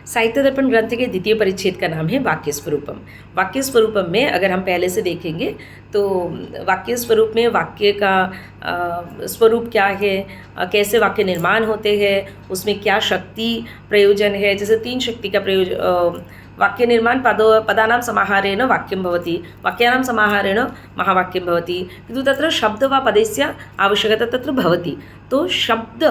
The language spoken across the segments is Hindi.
साहित्य दर्पण ग्रंथ के द्वितीय परिच्छेद का नाम है वाक्य स्वरूपम। वाक्य स्वरूपम में अगर हम पहले से देखेंगे तो वाक्य स्वरूप में वाक्य का स्वरूप क्या है, कैसे वाक्य निर्माण होते हैं, उसमें क्या शक्ति प्रयोजन है। जैसे 3 शक्ति का प्रयोजन, वाक्य निर्माण पदानां समाहारेण वाक्यं भवति, वाक्यानां समाहारेण महावाक्यं भवति, किन्तु तत्र शब्द वा पदस्य आवश्यकता तत्र भवति। तो शब्द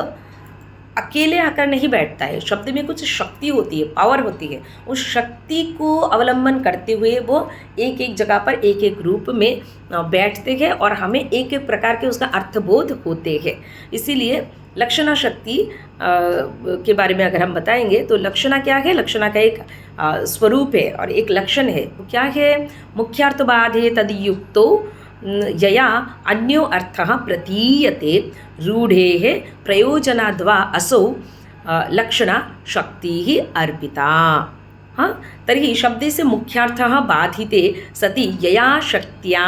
अकेले आकर नहीं बैठता है, शब्द में कुछ शक्ति होती है, पावर होती है। उस शक्ति को अवलंबन करते हुए वो एक एक जगह पर एक एक रूप में बैठते हैं और हमें एक एक प्रकार के उसका अर्थबोध होते हैं। इसीलिए लक्षणा शक्ति के बारे में अगर हम बताएंगे तो लक्षणा क्या है, लक्षणा का एक स्वरूप है और एक लक्षण है। वो क्या है, मुख्यार्थबाधे तद्युक्तो यया अन्यो अर्थः प्रतीयते रूढेः प्रयोजनाद्वा असौ लक्षणा शक्तिः अर्पिता। हाँ, तर्हि शब्दस्य मुख्यार्थः बाधिते सति यया शक्त्या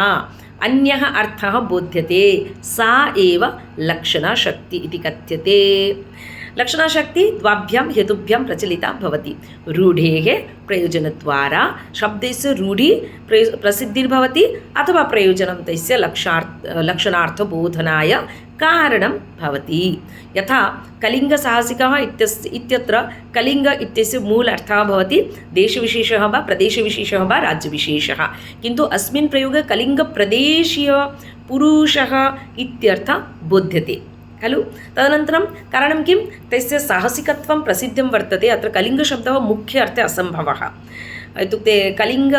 अन्यः अर्थः बोध्यते सा एव लक्षणा शक्ति इति कथ्यते। लक्षणा शक्ति द्वाभ्यां हेतुभ्यां प्रचलिता भवति। रूढेः प्रयोजनद्वारा शब्दस्य रूढि प्रसिद्धिर्भवति अथवा प्रयोजनं तस्य लक्षणार्थबोधनाय कारणं भवति। यथा कलिङ्गसाहसिकः इत्यत्र कलिङ्ग इत्यस्य मूल अर्थः भवति देशविशेषः वा प्रदेशविशेषः वा राज्यविशेषः, किन्तु अस्मिन् प्रयोगे कलिङ्गप्रदेशीय पुरुषः इत्यर्थः बोध्यते खलु। तदनन्तरं कारणं किं, तस्य साहसिकत्वं प्रसिद्धं वर्तते। अत्र कलिङ्गशब्दः मुख्य अर्थे असम्भवः, इत्युक्ते कलिङ्ग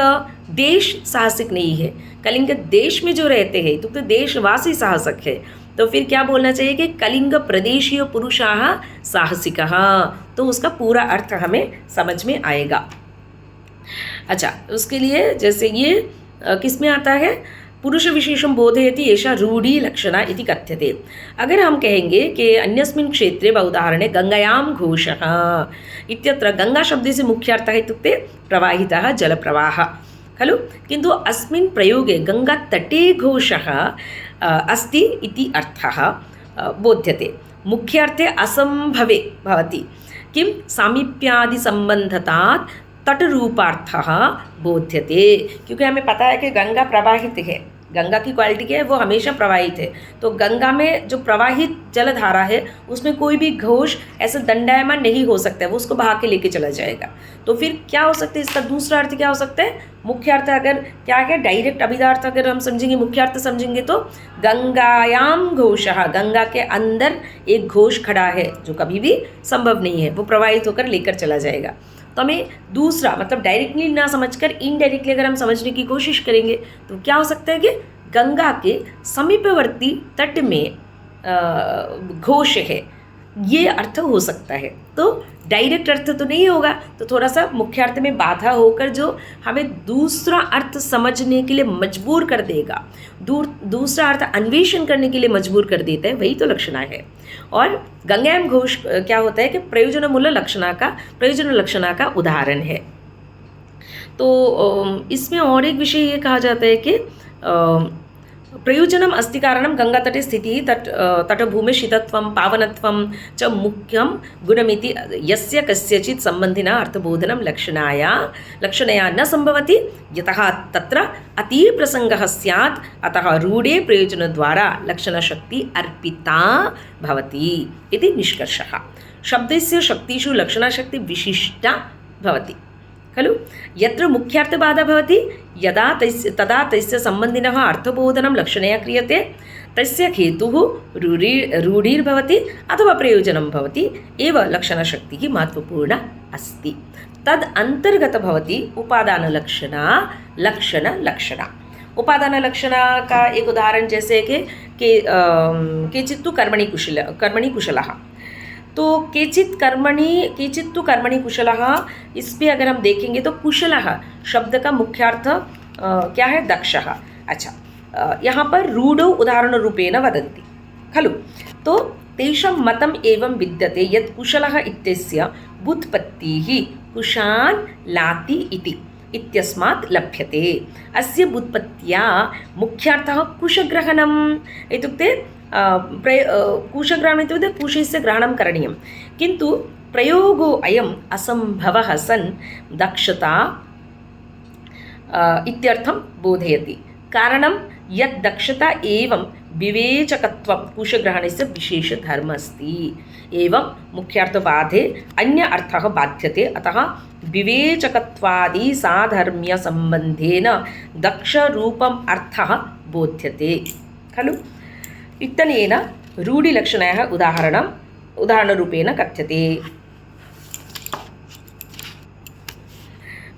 देश साहसिक नहीं है, कलिङ्ग देश में जो रहते हैं इत्युक्ते देशवासी साहसिक है। तो फिर क्या बोलना चाहिए कि कलिङ्ग प्रदेशीय पुरुषाः साहसिकः, तो उसका पूरा अर्थ हमें समझ में आएगा। अच्छा, उसके लिए जैसे ये किस में आता है, पुरुष विशेषं बोधयति एषा रूढी लक्षणा इति कथ्यते। अगर हम कहेंगे कि अन्यस्मिन् क्षेत्रे वा उदाहरणे गङ्गायां घोषः इत्यत्र गङ्गा शब्दस्य मुख्यार्थः इत्युक्ते प्रवाहितः जलप्रवाहः खलु, किन्तु अस्मिन् प्रयोगे गङ्गातटे घोषः अस्ति इति अर्थः बोध्यते। मुख्यार्थे असम्भवे भवति, किं सामीप्यादिसम्बन्धतात् तटरूपार्थः बोध्यते, क्योंकि हमें पता है कि गंगा प्रवाहित है, गंगा की क्वालिटी क्या है, वो हमेशा प्रवाहित है। तो गंगा में जो प्रवाहित जलधारा है उसमें कोई भी घोष ऐसे दंडायमान नहीं हो सकता है, वो उसको बहा के लेके चला जाएगा। तो फिर क्या हो सकता है, इसका दूसरा अर्थ क्या हो सकता है, मुख्य अर्थ अगर क्या है, डायरेक्ट अभिधार्थ अगर हम समझेंगे, मुख्य अर्थ समझेंगे तो गंगायाम घोषः, गंगा के अंदर एक घोष खड़ा है जो कभी भी संभव नहीं है, वो प्रवाहित होकर लेकर चला जाएगा। तो हमें दूसरा मतलब डायरेक्टली ना समझकर इनडायरेक्टली अगर हम समझने की कोशिश करेंगे तो क्या हो सकता है कि गंगा के समीपवर्ती तट में घोष है, ये अर्थ हो सकता है। तो डायरेक्ट अर्थ तो नहीं होगा, तो थोड़ा सा मुख्य अर्थ में बाधा होकर जो हमें दूसरा अर्थ समझने के लिए मजबूर कर देगा, दूसरा अर्थ अन्वेषण करने के लिए मजबूर कर देता है, वही तो लक्षणा है। और गंगायाम घोष क्या होता है कि प्रयोजन मूल लक्षणा का, प्रयोजन लक्षणा का उदाहरण है। तो इसमें और एक विषय ये कहा जाता है कि प्रयोजनम अस्ति कारणम गंगातटे स्थितिः तटभूमि शीतत्वं पावनत्वं च मुख्यं गुणमिति यस्य कस्यचित् सम्बन्धिना अर्थबोधनं लक्षणया न संभवति, यतः तत्र अतिप्रसंगः स्यात्, अतः रूढे प्रयोजनद्वारा लक्षणशक्ति अर्पिता भवति इति निष्कर्षः। शब्दस्य शक्तिषु लक्षणशक्ति विशिष्टा भवति खलु। यत्र मुख्यार्थबाधा भवति तदा तस्य सम्बन्धिनः अर्थबोधनं लक्षणया क्रियते, तस्य हेतुः रूढिर्भवति अथवा प्रयोजनं भवति एव लक्षणशक्तिः महत्वपूर्णा अस्ति। तद् अन्तर्गत भवति उपादानलक्षणा लक्षणा। उपादानलक्षणा का एक उदाहरण जैसे कि केचित्तु कर्मणि कुशलः, तो केचित् तु कर्मणि कुशलः, इस पे अगर हम देखेंगे तो कुशलः शब्द का मुख्यार्थ क्या है, दक्षः। अच्छा, यहाँ पर रूढौ उदाहरण रूपेण वदन्ति खलु। तो तेषां मतम् एवं विद्यते यत् कुशलः इत्यस्य व्युत्पत्तिः कुशान् लाति इति इत्यस्मात् लभ्यते। अस्य व्युत्पत्त्या मुख्यार्थः कुशग्रहणम् इत्युक्ते कुशग्रहणम् इत्युक्ते कुशस्य ग्रहणं करणीयं, किन्तु प्रयोगो अयम् असम्भवः सन् दक्षता इत्यर्थं बोधयति। कारणं यत् दक्षता एवं विवेचकत्वं कुशग्रहणस्य विशेषधर्मः अस्ति। एवं मुख्यार्थबाधे अन्य अर्थः बाध्यते, अतः विवेचकत्वादि साधर्म्यसम्बन्धेन दक्षरूपम् अर्थः बोध्यते खलु। इत्यनेन रूढिलक्षणः उदाहरणरूपेण कथ्यते।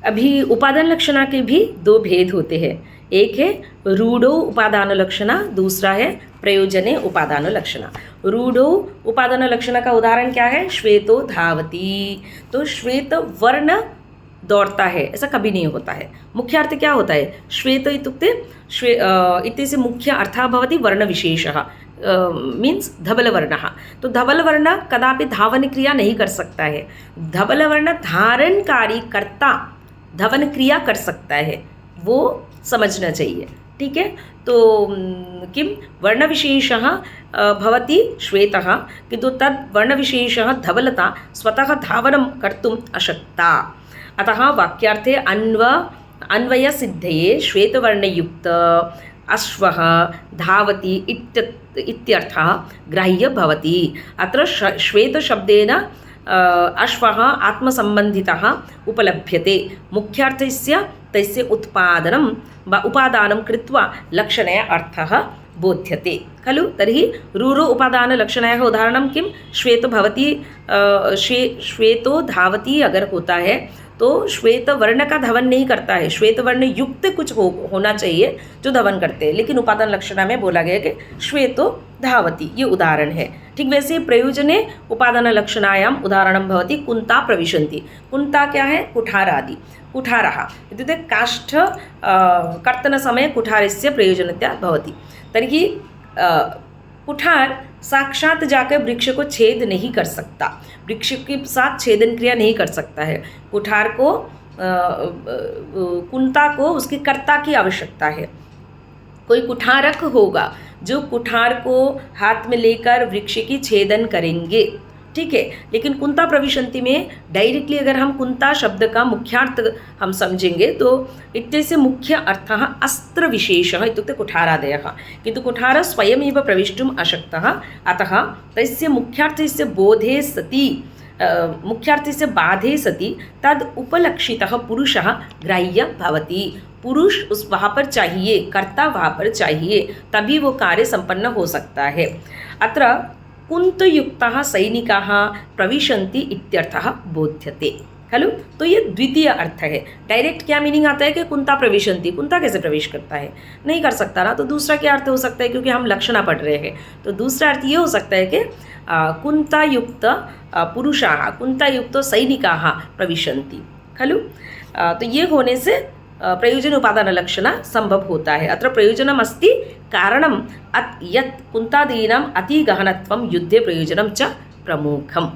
अभी उपादान लक्षणा के भी दो भेद होते हैं। एक है रूढ़ो उपादान लक्षणा, दूसरा है प्रयोजने उपादान लक्षणा। रूढ़ो उपादान लक्षणा का उदाहरण क्या है? श्वेतो धावती। तो श्वेत वर्ण दौड़ता है, ऐसा कभी नहीं होता है। मुख्य अर्थ क्या होता है? श्वेत इत्युक्ते इत्यस्य मुख्य अर्थः भवति वर्णविशेषः, मीन्स धवलवर्णः। तो धवलवर्ण कदापि धावन क्रिया नहीं कर सकता है। धवलवर्ण धारणकारी कर्ता धवन क्रिया कर सकता है, वो समझना चाहिए। ठीक है। तो किं वर्णविशेषः भवति श्वेतः, किन्तु तद् वर्णविशेषः धवलता स्वतः धावनं कर्तुम् अशक्ता। अतः वाक्यार्थे अन्वयसिद्धये श्वेतवर्णयुक्त अश्वः धावति इत्यर्थः ग्राह्यः भवति। अत्र श्वेतशब्देन अश्वः आत्मसम्बन्धितः उपलभ्यते। मुख्यार्थस्य तस्य उपादानं कृत्वा लक्षणे अर्थः बोध्यते खलु। तर्हि रूरो उपादानलक्षणयोः उदाहरणं किं? श्वेतो धावती अगर होता है तो श्वेत वर्ण का धवन नहीं करता है, श्वेत वर्ण युक्त कुछ होना चाहिए जो धवन करते हैं, लेकिन उपादान लक्षणा में बोला गया कि श्वेतो धावती, ये उदाहरण है। ठीक वैसे प्रयोजने उपादान लक्षणायाम् उदाहरणं भवति कुन्ता प्रविशन्ति। कुन्ता क्या है? कुठारादि। कुठारः इत्युक्ते काष्ठ कर्तनसमये कुठारस्य प्रयोजनता भवति। तर्हि कुठार साक्षात जाकर वृक्ष को छेद नहीं कर सकता, वृक्ष के साथ छेदन क्रिया नहीं कर सकता है। कुठार को कुंता को उसके कर्ता की आवश्यकता है। कोई कुठारक होगा जो कुठार को हाथ में लेकर वृक्ष की छेदन करेंगे। ठीक है। लेकिन कुंता प्रविशन्ति में डायरेक्टली अगर हम कुंता शब्द का मुख्यार्थ हम समझेंगे तो इत्यस्य मुख्य अर्थः अस्त्र विशेषः इत्युक्ते कुठारादयः, किन्तु कुठारः स्वयमेव प्रविष्टुम् अशक्तः। अतः तस्य मुख्यार्थस्य बोधे सति मुख्यार्थस्य बाधे सति तद उपलक्षितः पुरुषः ग्राह्यः भवति। पुरुष वहाँ पर चाहिए, कर्ता वहाँ पर चाहिए, तभी वो कार्य संपन्न हो सकता है। अत्र कुंतयुक्तः सैनिकाः प्रविशन्ति इत्यर्थः बोध्यते खलु। तो ये द्वितीय अर्थ है। डायरेक्ट क्या मीनिंग आता है कि कुंता प्रविशन्ति, कुंता कैसे प्रवेश करता है? नहीं कर सकता ना। तो दूसरा क्या अर्थ हो सकता है? क्योंकि हम लक्षणा पढ़ रहे हैं, तो दूसरा अर्थ ये हो सकता है कि कुंतायुक्त पुरुषाः कुंतायुक्त सैनिकाः प्रविशन्ति खलु। तो ये होने से प्रयोजन उपादान लक्षण संभव होता है। अत्र प्रयोजनम अस्ति कारणम यत् कुंतादीनाम् अति गहनत्वं युद्धे प्रयोजनम च प्रमुखम।